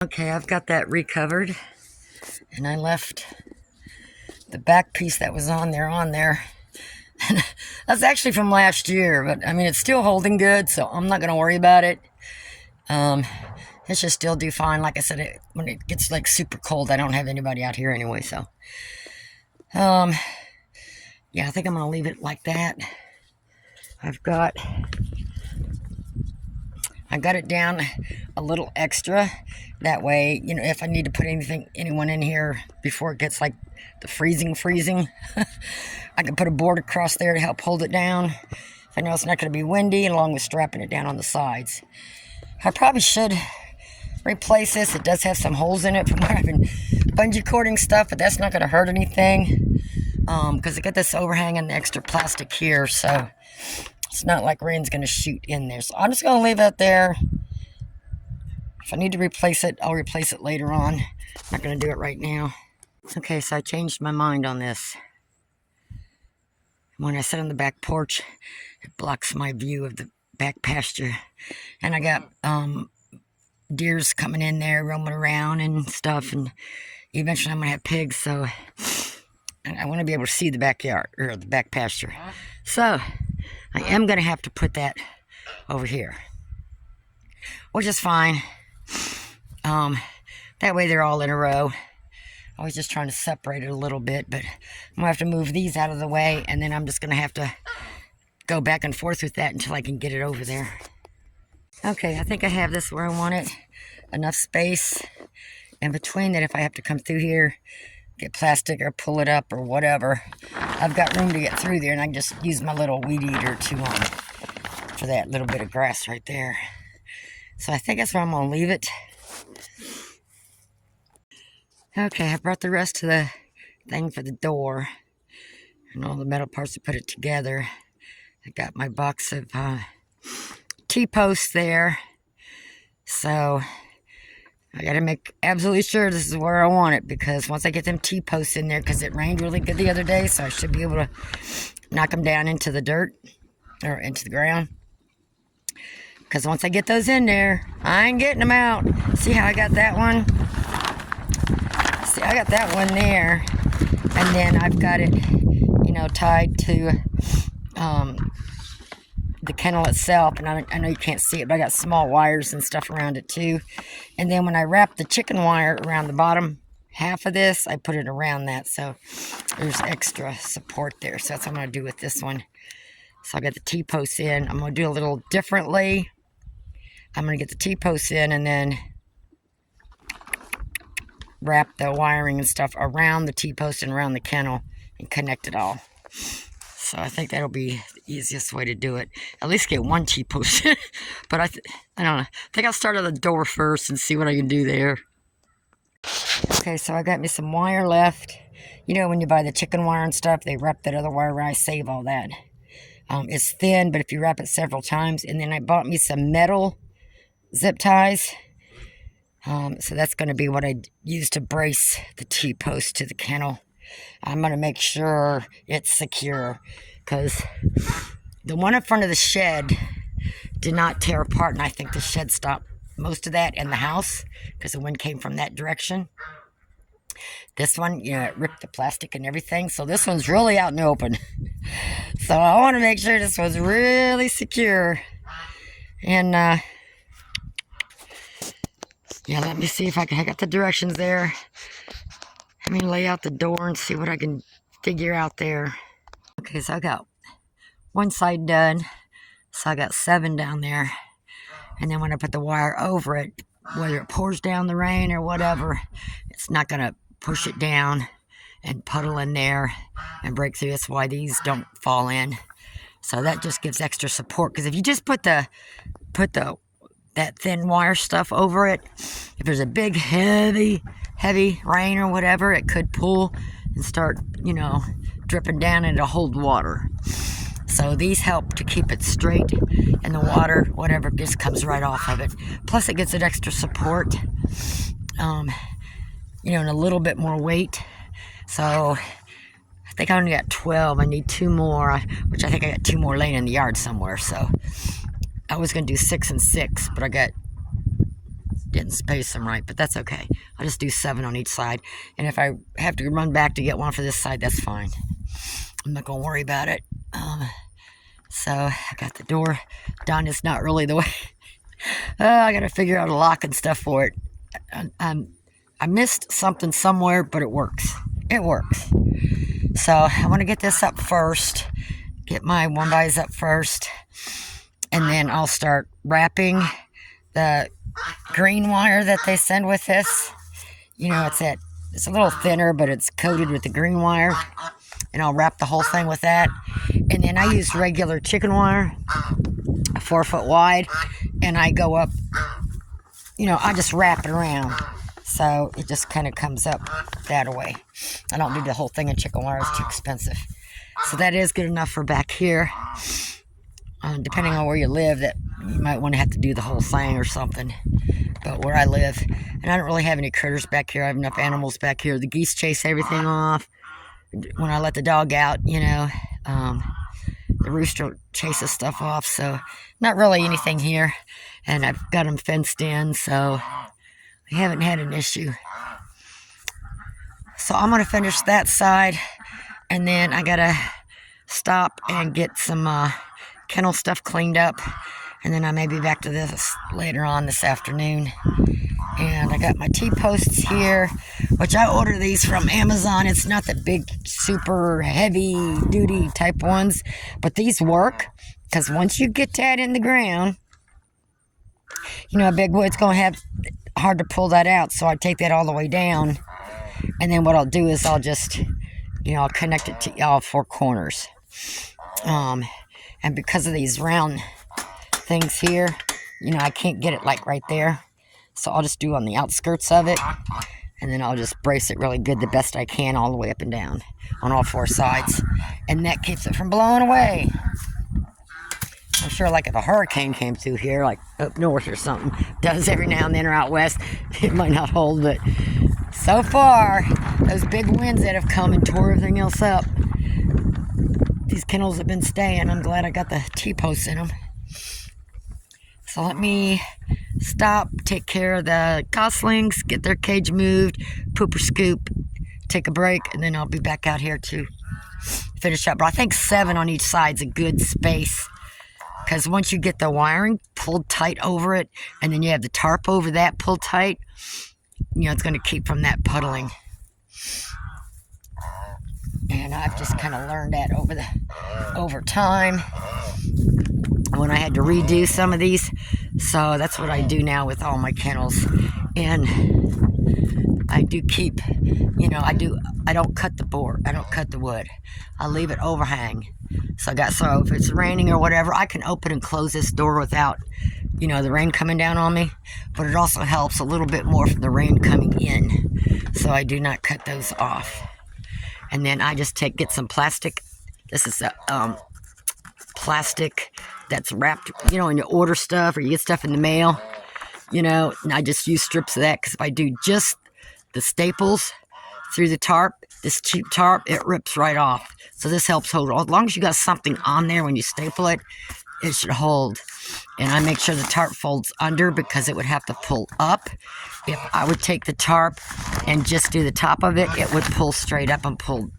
Okay, I've got that recovered, and I left the back piece that was on there. That's actually from last year, but I mean, it's still holding good, so I'm not going to worry about it. It should still do fine. Like I said, when it gets like super cold, I don't have anybody out here anyway, so. Yeah, I think I'm going to leave it like that. I've got it down a little extra. That way, you know, if I need to put anyone in here before it gets like the freezing, I can put a board across there to help hold it down. If I know it's not going to be windy, along with strapping it down on the sides. I probably should replace this. It does have some holes in it from where I've been bungee cording stuff, but that's not going to hurt anything. Because I got this overhang and the extra plastic here, so it's not like rain's going to shoot in there. So I'm just going to leave it there. If I need to replace it, I'll replace it later on. I'm not going to do it right now. Okay, so I changed my mind on this. When I sit on the back porch, it blocks my view of the back pasture. And I got deers coming in there, roaming around and stuff. And eventually I'm going to have pigs, so I want to be able to see the backyard, or the back pasture. So I am going to have to put that over here, which is fine. That way they're all in a row. I was just trying to separate it a little bit, but I'm going to have to move these out of the way, and then I'm just going to have to go back and forth with that until I can get it over there. Okay, I think I have this where I want it. Enough space in between that if I have to come through here, get plastic or pull it up or whatever, I've got room to get through there, and I can just use my little weed eater for that little bit of grass right there. So I think that's where I'm going to leave it. Okay, I brought the rest of the thing for the door and all the metal parts to put it together. I got my box of T-posts there. So I got to make absolutely sure this is where I want it, because once I get them T-posts in there, because it rained really good the other day, so I should be able to knock them down into the dirt or into the ground. Because once I get those in there, I ain't getting them out. See how I got that one? See, I got that one there, and then I've got it, you know, tied to the kennel itself, and I know you can't see it, but I got small wires and stuff around it too. And then when I wrap the chicken wire around the bottom half of this, I put it around that, so there's extra support there. So that's what I'm going to do with this one. So I got the T-posts in. I'm going to do a little differently. I'm going to get the T-posts in and then wrap the wiring and stuff around the T-post and around the kennel and connect it all. So I think that'll be the easiest way to do it. At least get one T-post. But I don't know. I think I'll start at the door first and see what I can do there. Okay, so I got me some wire left. You know, when you buy the chicken wire and stuff, they wrap that other wire around. I save all that. It's thin, but if you wrap it several times. And then I bought me some metal zip ties. So that's going to be what I use to brace the T-post to the kennel. I'm going to make sure it's secure, because the one in front of the shed did not tear apart, and I think the shed stopped most of that in the house because the wind came from that direction. This one, you know, it ripped the plastic and everything, so this one's really out in the open. So I want to make sure this one's really secure. And yeah, let me see if I got the directions there. Let me lay out the door and see what I can figure out there. Okay, so I got one side done. So I got 7 down there. And then when I put the wire over it, whether it pours down the rain or whatever, it's not going to push it down and puddle in there and break through. That's why these don't fall in. So that just gives extra support. Because if you just put that thin wire stuff over it, if there's a big heavy rain or whatever, it could pull and start, you know, dripping down, and it'll hold water. So these help to keep it straight, and the water, whatever, just comes right off of it. Plus it gets an extra support, you know, and a little bit more weight. So I think I only got 12. I need 2 more, which I think I got 2 more laying in the yard somewhere. So I was going to do 6 and 6, but I got didn't didn't space them right, but that's okay. I'll just do 7 on each side. And if I have to run back to get one for this side, that's fine. I'm not going to worry about it. So I got the door done. It's not really the way. I got to figure out a lock and stuff for it. I missed something somewhere, but it works. It works. So I want to get this up first. Get my 1-bys up first. And then I'll start wrapping the green wire that they send with this. You know, it's a little thinner, but it's coated with the green wire. And I'll wrap the whole thing with that. And then I use regular chicken wire, 4 foot wide. And I go up, you know, I just wrap it around. So it just kind of comes up that way. I don't do the whole thing in chicken wire. It's too expensive. So that is good enough for back here. Depending on where you live, that you might want to have to do the whole thing or something. But where I live, and I don't really have any critters back here. I have enough animals back here. The geese chase everything off. When I let the dog out, you know, the rooster chases stuff off. So not really anything here. And I've got them fenced in, so I haven't had an issue. So I'm going to finish that side. And then I got to stop and get some kennel stuff cleaned up. And then I may be back to this later on this afternoon. And I got my T-posts here, which I order these from Amazon. It's not the big, super heavy-duty type ones. But these work, because once you get that in the ground, you know, a big wood's going to have hard to pull that out. So I take that all the way down. And then what I'll do is I'll just, you know, I'll connect it to all 4 corners. And because of these round things here, you know, I can't get it like right there. So I'll just do on the outskirts of it. And then I'll just brace it really good the best I can all the way up and down on all 4 sides. And that keeps it from blowing away. I'm sure like if a hurricane came through here, like up north or something, does every now and then or out west, it might not hold. But so far, those big winds that have come and tore everything else up, these kennels have been staying. I'm glad I got the T-posts in them. So let me stop, take care of the goslings, get their cage moved, poop or scoop, take a break, and then I'll be back out here to finish up. But I think 7 on each side's a good space. Because once you get the wiring pulled tight over it, and then you have the tarp over that pulled tight, you know, it's going to keep from that puddling. And I've just kind of learned that over time when I had to redo some of these. So that's what I do now with all my kennels. And I do keep, you know, I don't cut the board. I don't cut the wood. I leave it overhang. So if it's raining or whatever, I can open and close this door without, you know, the rain coming down on me. But it also helps a little bit more from the rain coming in. So I do not cut those off. And then I just get some plastic. This is plastic that's wrapped, you know, when you order stuff or you get stuff in the mail, you know, and I just use strips of that because if I do just the staples through the tarp, this cheap tarp, it rips right off. So this helps hold. As long as you got something on there when you staple it, it should hold. And I make sure the tarp folds under because it would have to pull up. If I would take the tarp and just do the top of it, it would pull straight up and pull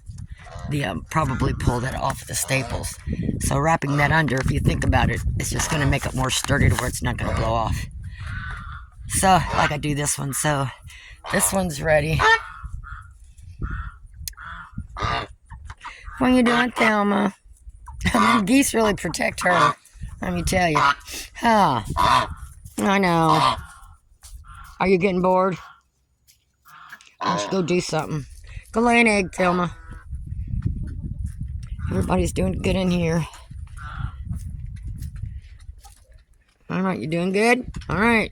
the probably pull that off the staples. So wrapping that under, if you think about it, it's just going to make it more sturdy to where it's not going to blow off. So, like I do this one. So, this one's ready. What are you doing, Thelma? Geese really protect her. Let me tell you. I know. Are you getting bored? I should go do something. Go lay an egg, Thelma. Everybody's doing good in here. All right, you doing good? All right.